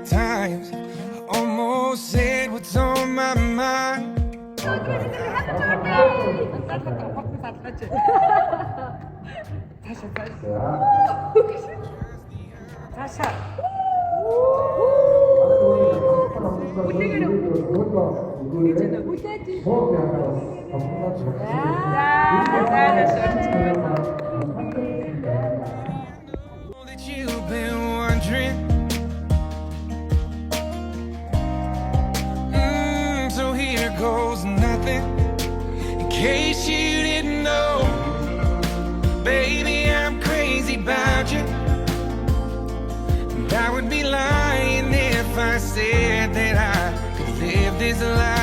At times, I almost said what's on my mind. That you've been wondering. So here goes nothing. In case you didn't know, baby, I'm crazy about you. And I would be lying if I said that I could live this life